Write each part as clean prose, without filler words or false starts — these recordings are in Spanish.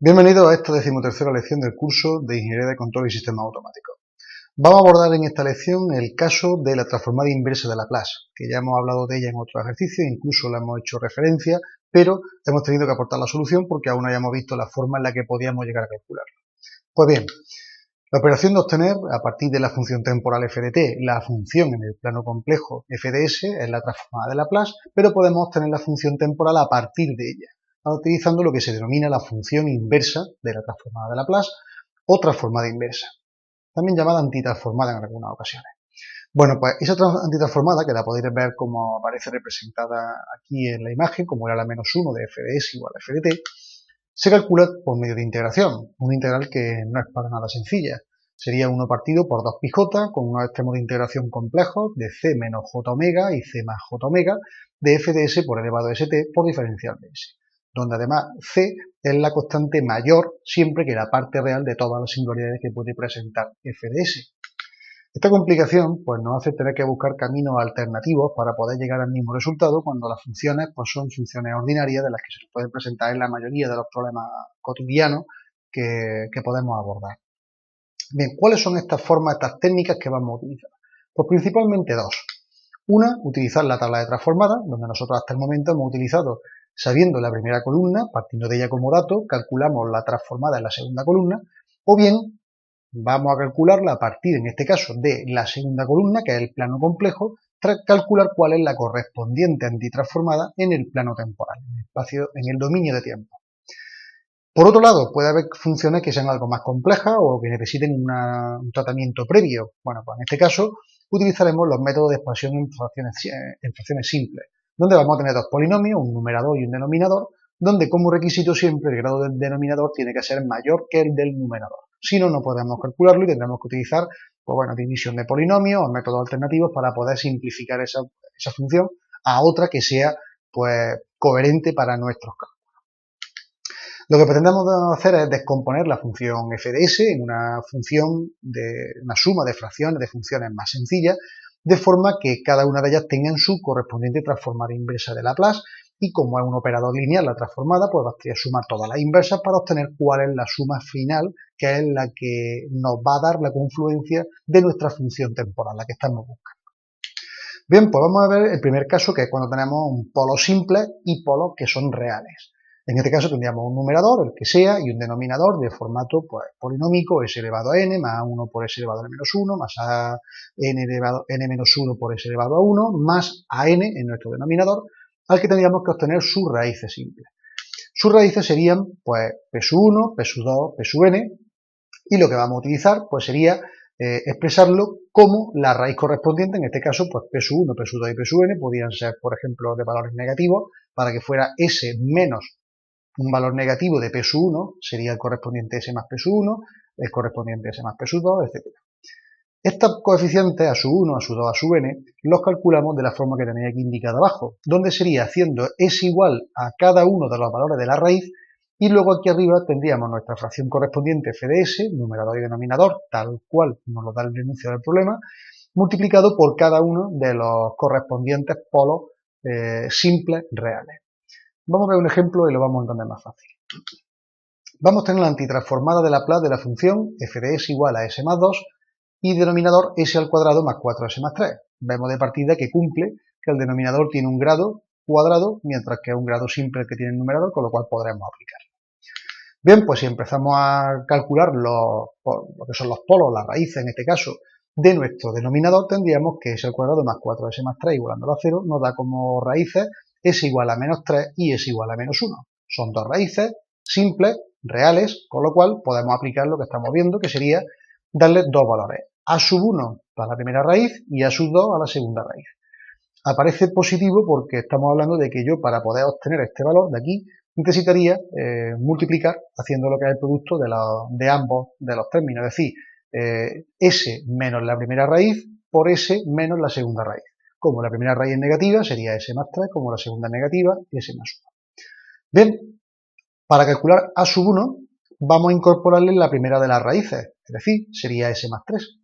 Bienvenidos a esta 13ª lección del curso de Ingeniería de Control y Sistemas Automáticos. Vamos a abordar en esta lección el caso de la transformada inversa de Laplace, que ya hemos hablado de ella en otros ejercicios, incluso la hemos hecho referencia, pero hemos tenido que aportar la solución porque aún no hayamos visto la forma en la que podíamos llegar a calcularla. Pues bien, la operación de obtener, a partir de la función temporal f de t, la función en el plano complejo f de s es la transformada de Laplace, pero podemos obtener la función temporal a partir de ella, utilizando lo que se denomina la función inversa de la transformada de Laplace o transformada inversa, también llamada antitransformada en algunas ocasiones. Bueno, pues esa antitransformada, que la podéis ver como aparece representada aquí en la imagen, como era la menos 1 de f de s igual a f de t, se calcula por medio de integración, una integral que no es para nada sencilla. Sería 1 partido por 2πj con unos extremos de integración complejos de c menos j omega y c más j omega de f de s por elevado a st por diferencial de s, donde además c es la constante mayor siempre que la parte real de todas las singularidades que puede presentar f de s. Esta complicación pues, nos hace tener que buscar caminos alternativos para poder llegar al mismo resultado cuando las funciones pues, son funciones ordinarias de las que se pueden presentar en la mayoría de los problemas cotidianos que podemos abordar. Bien, ¿cuáles son estas formas, estas técnicas que vamos a utilizar? Pues principalmente dos. Una, utilizar la tabla de transformadas, donde nosotros hasta el momento hemos utilizado, sabiendo la primera columna, partiendo de ella como dato, calculamos la transformada en la segunda columna, o bien vamos a calcularla a partir, en este caso, de la segunda columna, que es el plano complejo, calcular cuál es la correspondiente antitransformada en el plano temporal, en el espacio, en el dominio de tiempo. Por otro lado, puede haber funciones que sean algo más complejas o que necesiten un tratamiento previo. Bueno, pues en este caso utilizaremos los métodos de expansión en fracciones simples, donde vamos a tener dos polinomios, un numerador y un denominador, donde como requisito siempre el grado del denominador tiene que ser mayor que el del numerador. Si no, no podemos calcularlo y tendremos que utilizar pues bueno, división de polinomios o métodos alternativos para poder simplificar esa función a otra que sea pues, coherente para nuestros cálculos. Lo que pretendemos hacer es descomponer la función f de s en una suma de fracciones de funciones más sencillas, de forma que cada una de ellas tenga en su correspondiente transformada inversa de Laplace, y como es un operador lineal la transformada, pues bastaría sumar todas las inversas para obtener cuál es la suma final, que es la que nos va a dar la confluencia de nuestra función temporal, la que estamos buscando. Bien, pues vamos a ver el primer caso, que es cuando tenemos un polo simple y polos que son reales. En este caso tendríamos un numerador, el que sea, y un denominador de formato pues, polinómico, s elevado a n, más 1 por s elevado a menos 1, más a n elevado a n menos 1 por s elevado a 1, más a n en nuestro denominador, al que tendríamos que obtener sus raíces simples. Sus raíces serían pues p sub 1, p sub 2, p sub n, y lo que vamos a utilizar pues sería expresarlo como la raíz correspondiente, en este caso pues p sub 1, p sub 2 y p sub n podrían ser, por ejemplo, de valores negativos, para que fuera s menos un valor negativo de p sub 1 sería el correspondiente s más p sub 1, el correspondiente s más p sub 2, etc. Estos coeficientes a sub 1, a sub 2, a sub n, los calculamos de la forma que tenéis aquí indicada abajo, donde sería haciendo s igual a cada uno de los valores de la raíz, y luego aquí arriba tendríamos nuestra fracción correspondiente f de s, numerador y denominador, tal cual nos lo da el enunciado del problema, multiplicado por cada uno de los correspondientes polos simples reales. Vamos a ver un ejemplo y lo vamos a entender más fácil. Vamos a tener la antitransformada de Laplace de la función f de s igual a s más 2 y denominador s al cuadrado más 4s más 3. Vemos de partida que cumple que el denominador tiene un grado cuadrado, mientras que es un grado simple el que tiene el numerador, con lo cual podremos aplicarlo. Bien, pues si empezamos a calcular lo que son los polos, las raíces en este caso, de nuestro denominador, tendríamos que s al cuadrado más 4s más 3 igualándolo a 0 nos da como raíces s igual a menos 3 y s igual a menos 1. Son dos raíces simples, reales, con lo cual podemos aplicar lo que estamos viendo, que sería darle dos valores, a sub 1 para la primera raíz y a sub 2 a la segunda raíz. Aparece positivo porque estamos hablando de que yo, para poder obtener este valor de aquí, necesitaría multiplicar haciendo lo que es el producto de ambos de los términos, es decir, s menos la primera raíz por s menos la segunda raíz. Como la primera raíz es negativa, sería s más 3, como la segunda es negativa, s más 1. Bien, para calcular a sub 1, vamos a incorporarle la primera de las raíces, es decir, sería s más 3.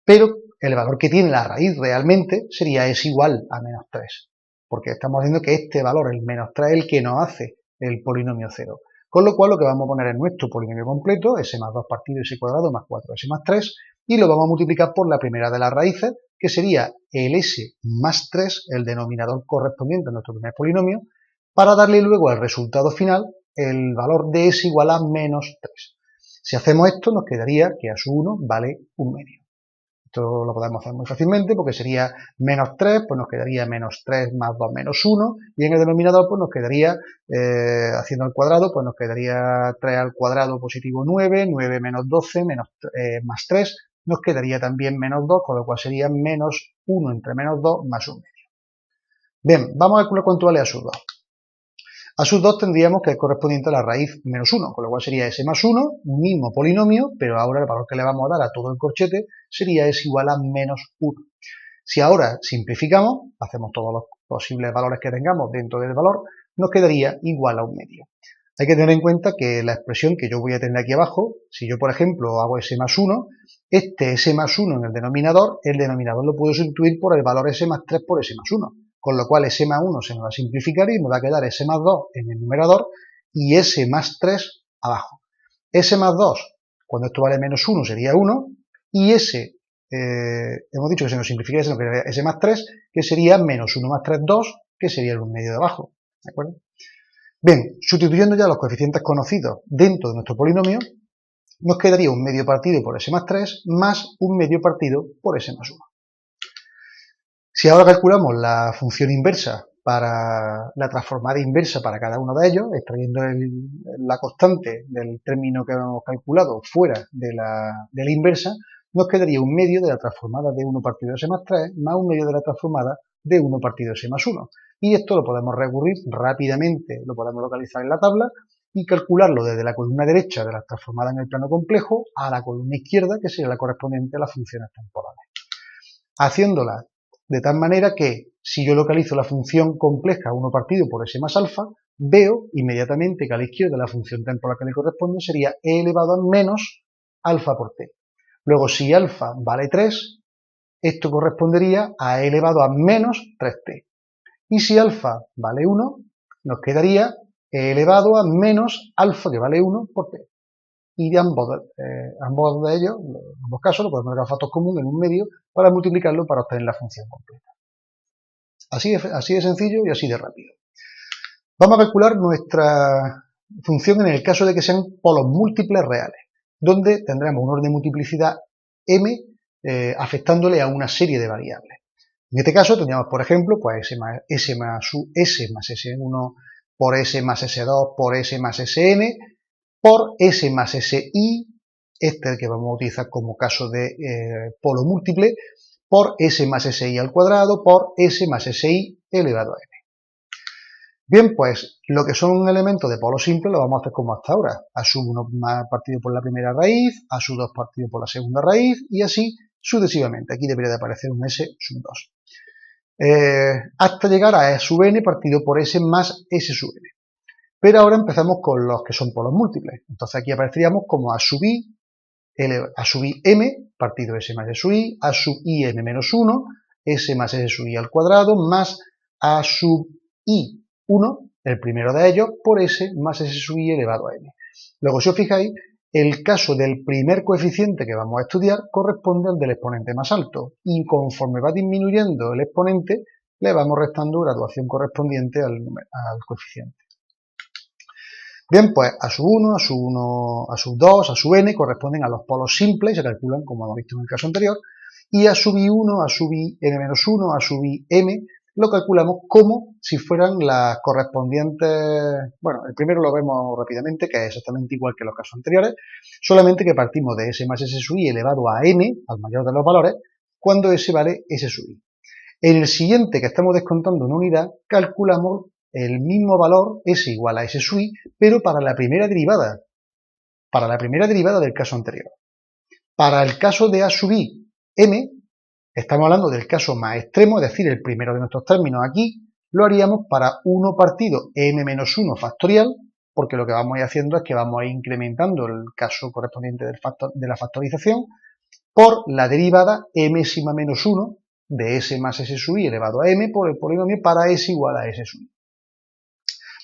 Pero el valor que tiene la raíz realmente sería s igual a menos 3, porque estamos diciendo que este valor, el menos 3, es el que nos hace el polinomio 0. Con lo cual lo que vamos a poner es nuestro polinomio completo, s más 2 partido s cuadrado más 4s más 3, y lo vamos a multiplicar por la primera de las raíces, que sería el s más 3, el denominador correspondiente a nuestro primer polinomio, para darle luego al resultado final el valor de s igual a menos 3. Si hacemos esto, nos quedaría que a su 1 vale 1/2. Esto lo podemos hacer muy fácilmente porque sería menos 3, pues nos quedaría menos 3 más 2 menos 1, y en el denominador pues nos quedaría, haciendo al cuadrado, pues nos quedaría 3 al cuadrado positivo 9, 9 menos 12, más 3, nos quedaría también menos 2, con lo cual sería menos 1 entre menos 2 más 1/2. Bien, vamos a calcular cuánto vale a sub 2. A sub 2 tendríamos que es correspondiente a la raíz menos 1, con lo cual sería s más 1, mismo polinomio, pero ahora el valor que le vamos a dar a todo el corchete sería s igual a menos 1. Si ahora simplificamos, hacemos todos los posibles valores que tengamos dentro del valor, nos quedaría igual a 1/2. Hay que tener en cuenta que la expresión que yo voy a tener aquí abajo, si yo por ejemplo hago s más 1, este s más 1 en el denominador lo puedo sustituir por el valor s más 3 por s más 1. Con lo cual s más 1 se nos va a simplificar y nos va a quedar s más 2 en el numerador y s más 3 abajo. S más 2, cuando esto vale menos 1, sería 1, y hemos dicho que se nos simplifica, se nos quedaría s más 3, que sería menos 1 más 3, 2, que sería el 1/2 de abajo. ¿De acuerdo? Bien, sustituyendo ya los coeficientes conocidos dentro de nuestro polinomio, nos quedaría 1/2 partido por s más 3 más 1/2 partido por s más 1. Si ahora calculamos la función inversa para la transformada inversa para cada uno de ellos, extrayendo la constante del término que hemos calculado fuera de la inversa, nos quedaría 1/2 de la transformada de 1 partido s más 3 más 1/2 de la transformada de 1 partido s más 1. Y esto lo podemos recurrir rápidamente, lo podemos localizar en la tabla y calcularlo desde la columna derecha de la transformada en el plano complejo a la columna izquierda, que sería la correspondiente a las funciones temporales. Haciéndola de tal manera que, si yo localizo la función compleja 1 partido por s más alfa, veo inmediatamente que a la izquierda la función temporal que le corresponde sería e elevado a menos alfa por t. Luego, si alfa vale 3, esto correspondería a e elevado a menos 3t. Y si alfa vale 1, nos quedaría e elevado a menos alfa, que vale 1, por t. Y de ambos de ellos, en ambos casos, lo podemos ver a factor común en un medio para multiplicarlo para obtener la función completa. Así de sencillo y así de rápido. Vamos a calcular nuestra función en el caso de que sean polos múltiples reales, donde tendremos un orden de multiplicidad m afectándole a una serie de variables. En este caso tendríamos, por ejemplo, pues s más s1 por s más s2 por s más sn por s más si, este es el que vamos a utilizar como caso de polo múltiple, por s más si al cuadrado por s más si elevado a n. Bien, pues lo que son elementos de polo simple lo vamos a hacer como hasta ahora. A sub 1 partido por la primera raíz, a sub 2 partido por la segunda raíz y así sucesivamente. Aquí debería de aparecer un s sub 2. Hasta llegar a e sub n partido por s más s sub n. Pero ahora empezamos con los que son polos múltiples. Entonces aquí apareceríamos como a sub i m partido s más s sub i, a sub i m menos 1, s más s sub i al cuadrado, más a sub i 1, el primero de ellos, por s más s sub i elevado a n. Luego, si os fijáis, el caso del primer coeficiente que vamos a estudiar corresponde al del exponente más alto, y conforme va disminuyendo el exponente, le vamos restando graduación correspondiente al coeficiente. Bien, pues a sub 1, a sub 2, a sub n corresponden a los polos simples y se calculan como hemos visto en el caso anterior, y a sub i1, a sub i n-1, a sub i m lo calculamos como si fueran las correspondientes. Bueno, el primero lo vemos rápidamente, que es exactamente igual que los casos anteriores, solamente que partimos de s más s sub i elevado a n, al mayor de los valores, cuando s vale s sub i. En el siguiente, que estamos descontando una unidad, calculamos el mismo valor, s igual a s sub i, pero para la primera derivada del caso anterior. Para el caso de a sub i m, estamos hablando del caso más extremo, es decir, el primero de nuestros términos aquí, lo haríamos para 1 partido m menos 1 factorial, porque lo que vamos a ir haciendo es que vamos a ir incrementando el caso correspondiente de la factorización por la derivada m menos 1 de s más s sub i elevado a m por el polinomio para s igual a s sub i.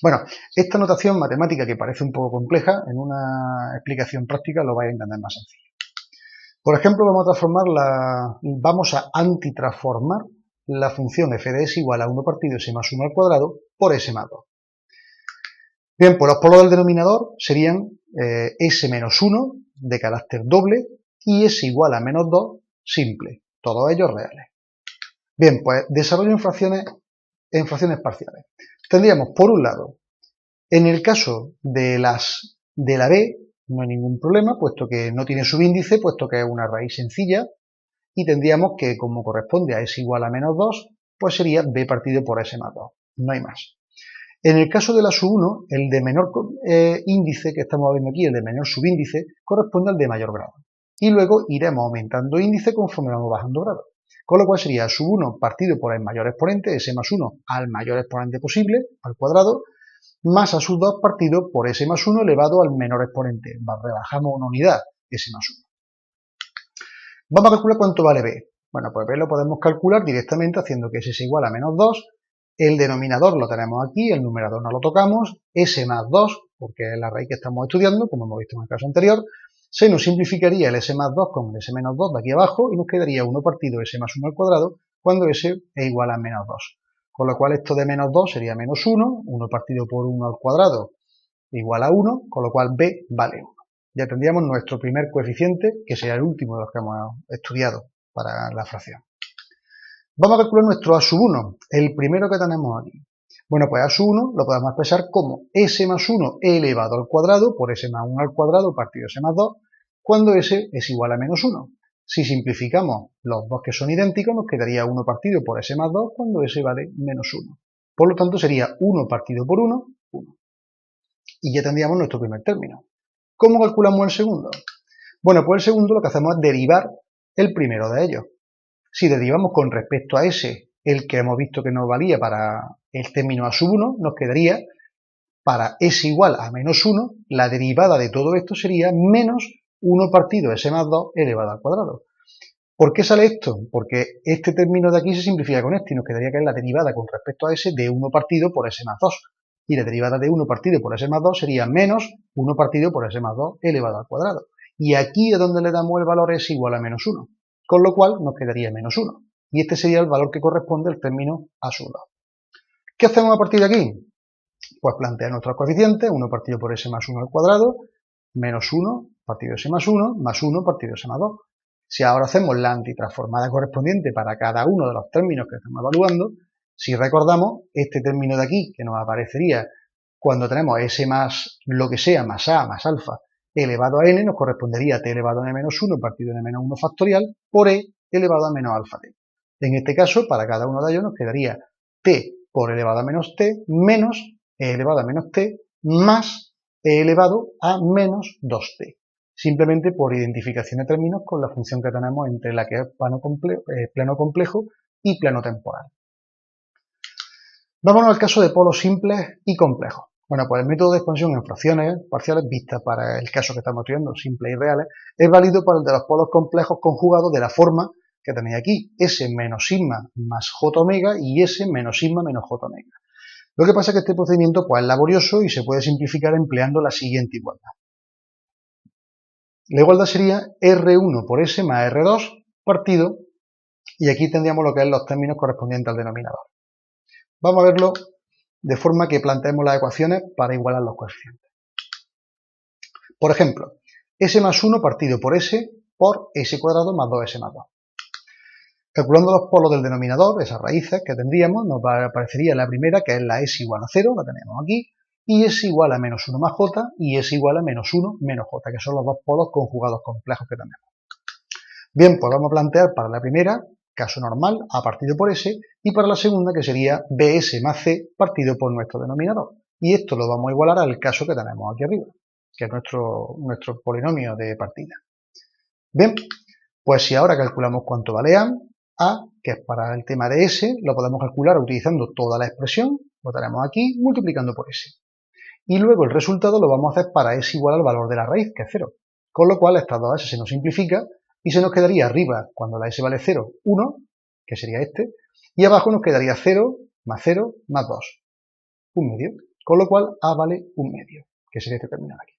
Bueno, esta notación matemática que parece un poco compleja, en una explicación práctica lo vais a entender más sencillo. Por ejemplo, vamos a antitransformar la función f de s igual a 1 partido s más 1 al cuadrado por s más 2. Bien, pues los polos del denominador serían s menos 1 de carácter doble y s igual a menos 2 simple, todos ellos reales. Bien, pues desarrollo en fracciones parciales. Tendríamos, por un lado, en el caso de la b, no hay ningún problema, puesto que no tiene subíndice, puesto que es una raíz sencilla, y tendríamos que, como corresponde a s igual a menos 2, pues sería b partido por s más 2, no hay más. En el caso de la sub 1, el de menor índice que estamos viendo aquí, el de menor subíndice, corresponde al de mayor grado. Y luego iremos aumentando índice conforme vamos bajando grado. Con lo cual sería sub 1 partido por el mayor exponente, s más 1 al mayor exponente posible, al cuadrado, más a sub 2 partido por s más 1 elevado al menor exponente. Rebajamos una unidad, s más 1. Vamos a calcular cuánto vale b. Bueno, pues b lo podemos calcular directamente haciendo que s es igual a menos 2. El denominador lo tenemos aquí, el numerador no lo tocamos. S más 2, porque es la raíz que estamos estudiando, como hemos visto en el caso anterior. Se nos simplificaría el s más 2 con el s menos 2 de aquí abajo y nos quedaría 1 partido s más 1 al cuadrado cuando s es igual a menos 2. Con lo cual esto de menos 2 sería menos 1, 1 partido por 1 al cuadrado igual a 1, con lo cual b vale 1. Ya tendríamos nuestro primer coeficiente, que sería el último de los que hemos estudiado para la fracción. Vamos a calcular nuestro a sub 1, el primero que tenemos aquí. Bueno, pues a sub 1 lo podemos expresar como s más 1 elevado al cuadrado por s más 1 al cuadrado partido s más 2, cuando s es igual a menos 1. Si simplificamos los dos que son idénticos, nos quedaría 1 partido por s más 2 cuando s vale menos 1. Por lo tanto, sería 1 partido por 1, 1. Y ya tendríamos nuestro primer término. ¿Cómo calculamos el segundo? Bueno, pues el segundo lo que hacemos es derivar el primero de ellos. Si derivamos con respecto a ese, el que hemos visto que nos valía para el término a sub 1, nos quedaría para s igual a menos 1, la derivada de todo esto sería menos 1 partido s más 2 elevado al cuadrado. ¿Por qué sale esto? Porque este término de aquí se simplifica con este y nos quedaría que es la derivada con respecto a s de 1 partido por s más 2. Y la derivada de 1 partido por s más 2 sería menos 1 partido por s más 2 elevado al cuadrado. Y aquí es donde le damos el valor s igual a menos 1. Con lo cual nos quedaría menos 1. Y este sería el valor que corresponde al término a sub 2. ¿Qué hacemos a partir de aquí? Pues plantear nuestros coeficientes, 1 partido por s más 1 al cuadrado, menos 1 partido s más 1, más 1 partido s más 2. Si ahora hacemos la antitransformada correspondiente para cada uno de los términos que estamos evaluando, si recordamos, este término de aquí, que nos aparecería cuando tenemos s más lo que sea, más a, más alfa, elevado a n, nos correspondería a t elevado a n menos 1 partido n menos 1 factorial por e elevado a menos alfa t. En este caso, para cada uno de ellos nos quedaría t por elevado a menos t menos e elevado a menos t más e elevado a menos 2t. Simplemente por identificación de términos con la función que tenemos entre la que es plano complejo y plano temporal. Vámonos al caso de polos simples y complejos. Bueno, pues el método de expansión en fracciones parciales vistas para el caso que estamos estudiando, simples y reales, es válido para el de los polos complejos conjugados de la forma que tenéis aquí, S menos sigma más J omega y S menos sigma menos J omega. Lo que pasa es que este procedimiento pues, es laborioso y se puede simplificar empleando la siguiente igualdad. La igualdad sería R1 por S más R2 partido, y aquí tendríamos lo que es los términos correspondientes al denominador. Vamos a verlo de forma que planteemos las ecuaciones para igualar los coeficientes. Por ejemplo, S más 1 partido por S por S cuadrado más 2S más 2. Calculando los polos del denominador, esas raíces que tendríamos, nos aparecería la primera, que es la S igual a 0, la tenemos aquí, y S igual a menos 1 más J, y S igual a menos 1 menos J, que son los dos polos conjugados complejos que tenemos. Bien, pues vamos a plantear para la primera, caso normal, A partido por S, y para la segunda, que sería BS más C partido por nuestro denominador. Y esto lo vamos a igualar al caso que tenemos aquí arriba, que es nuestro polinomio de partida. Bien, pues si ahora calculamos cuánto vale A, que es para el tema de S, lo podemos calcular utilizando toda la expresión, lo tenemos aquí, multiplicando por S. Y luego el resultado lo vamos a hacer para S igual al valor de la raíz, que es 0. Con lo cual estas dos S se nos simplifica y se nos quedaría arriba, cuando la S vale 0, 1, que sería este, y abajo nos quedaría 0 más 2, un medio. con lo cual A vale 1/2, que sería este término de aquí.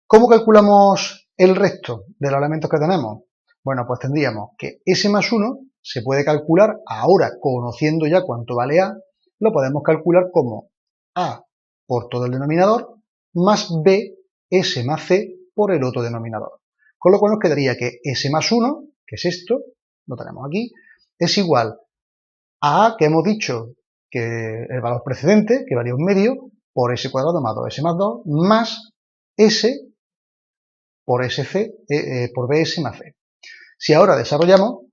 ¿Cómo calculamos el resto de los elementos que tenemos? Bueno, pues tendríamos que S más 1 se puede calcular ahora, conociendo ya cuánto vale A, lo podemos calcular como A por todo el denominador más B, S más C por el otro denominador. Con lo cual nos quedaría que S más 1, que es esto, lo tenemos aquí, es igual a A, que hemos dicho que el valor precedente, que valía 1/2, por S cuadrado más 2S más 2, más S por SC, por BS más C. Si ahora desarrollamos,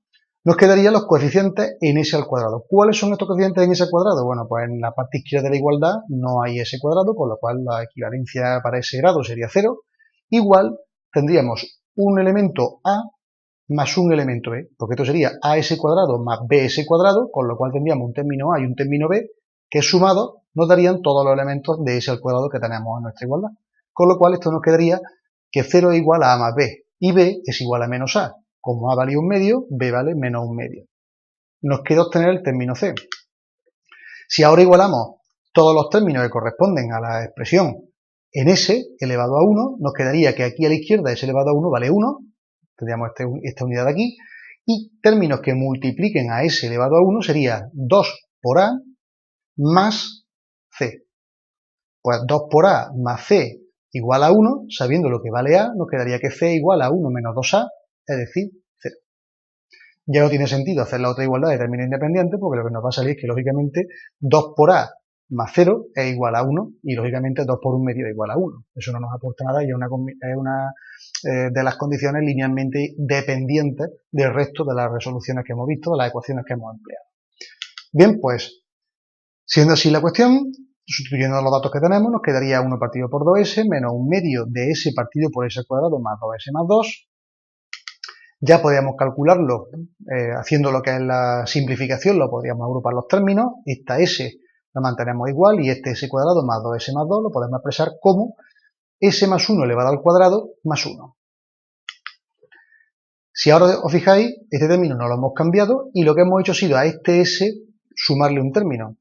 nos quedarían los coeficientes en S al cuadrado. ¿Cuáles son estos coeficientes en S al cuadrado? Bueno, pues en la parte izquierda de la igualdad no hay S cuadrado, con lo cual la equivalencia para ese grado sería 0. Igual tendríamos un elemento A más un elemento B, porque esto sería AS cuadrado más BS cuadrado, con lo cual tendríamos un término A y un término B, que sumados nos darían todos los elementos de S al cuadrado que tenemos en nuestra igualdad. Con lo cual esto nos quedaría que 0 es igual a A más B, y B es igual a menos A. Como A vale 1/2, B vale menos 1/2. Nos queda obtener el término C. Si ahora igualamos todos los términos que corresponden a la expresión en S elevado a 1, nos quedaría que aquí a la izquierda S elevado a 1 vale 1, tendríamos esta unidad de aquí, y términos que multipliquen a S elevado a 1 sería 2 por A más C. Pues 2 por A más C igual a 1, sabiendo lo que vale A, nos quedaría que C igual a 1 menos 2A, es decir, 0. Ya no tiene sentido hacer la otra igualdad de términos independientes, porque lo que nos va a salir es que, lógicamente, 2 por A más 0 es igual a 1, y, lógicamente, 2 por 1/2 es igual a 1. Eso no nos aporta nada y es una de las condiciones linealmente dependientes del resto de las resoluciones que hemos visto, de las ecuaciones que hemos empleado. Bien, pues, siendo así la cuestión, sustituyendo los datos que tenemos, nos quedaría 1 partido por 2S menos 1/2 de S partido por S al cuadrado más 2S más 2. Ya podríamos calcularlo haciendo lo que es la simplificación, lo podríamos agrupar los términos. Esta S la mantenemos igual y este S cuadrado más 2S más 2 lo podemos expresar como S más 1 elevado al cuadrado más 1. Si ahora os fijáis, este término no lo hemos cambiado y lo que hemos hecho ha sido a este S sumarle un término.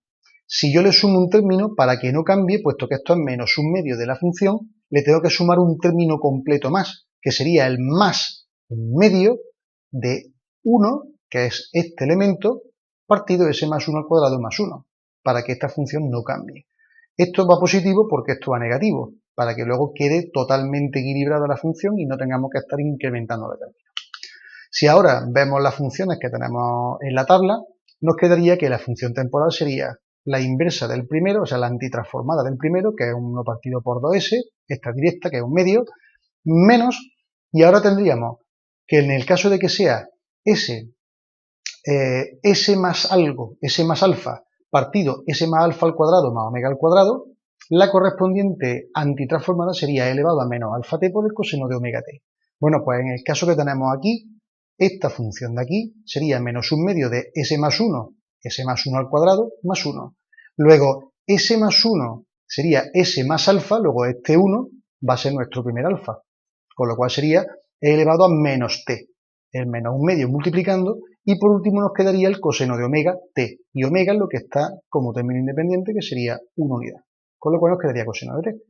Si yo le sumo un término, para que no cambie, puesto que esto es menos 1/2 de la función, le tengo que sumar un término completo más, que sería el más 1/2 de 1, que es este elemento, partido S más 1 al cuadrado más 1, para que esta función no cambie. Esto va positivo porque esto va negativo, para que luego quede totalmente equilibrada la función y no tengamos que estar incrementando de término. Si ahora vemos las funciones que tenemos en la tabla, nos quedaría que la función temporal sería la inversa del primero, o sea, la antitransformada del primero, que es 1 partido por 2S, esta directa, que es 1/2, menos, y ahora tendríamos que en el caso de que sea S más algo, S más alfa, partido S más alfa al cuadrado más omega al cuadrado, la correspondiente antitransformada sería elevado a menos alfa t por el coseno de omega t. Bueno, pues en el caso que tenemos aquí, esta función de aquí sería menos 1/2 de S más 1, S más 1 al cuadrado más 1. Luego, S más 1 sería S más alfa, luego este 1 va a ser nuestro primer alfa, con lo cual sería elevado a menos t, el menos 1/2 multiplicando, y por último nos quedaría el coseno de omega t, y omega es lo que está como término independiente, que sería 1 unidad, con lo cual nos quedaría coseno de t,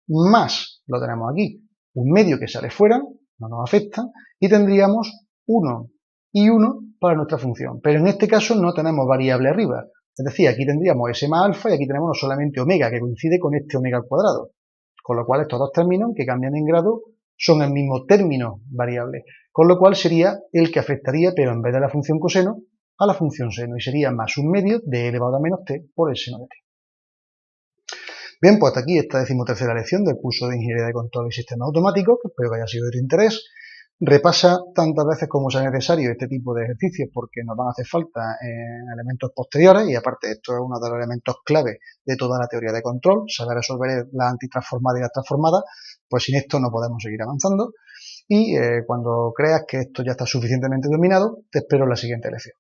más, lo tenemos aquí, 1/2 que sale fuera, no nos afecta, y tendríamos 1 y 1 para nuestra función, pero en este caso no tenemos variable arriba, es decir, aquí tendríamos S más alfa y aquí tenemos no solamente omega, que coincide con este omega al cuadrado, con lo cual estos dos términos que cambian en grado son el mismo término variable, con lo cual sería el que afectaría, pero en vez de la función coseno, a la función seno, y sería más 1/2 de elevado a menos t por el seno de t. Bien, pues hasta aquí esta 13ª lección del curso de Ingeniería de Control y Sistemas Automáticos, que espero que haya sido de tu interés. Repasa tantas veces como sea necesario este tipo de ejercicios porque nos van a hacer falta en elementos posteriores y aparte esto es uno de los elementos clave de toda la teoría de control, saber resolver las antitransformadas y las transformadas, pues sin esto no podemos seguir avanzando y cuando creas que esto ya está suficientemente dominado, te espero en la siguiente lección.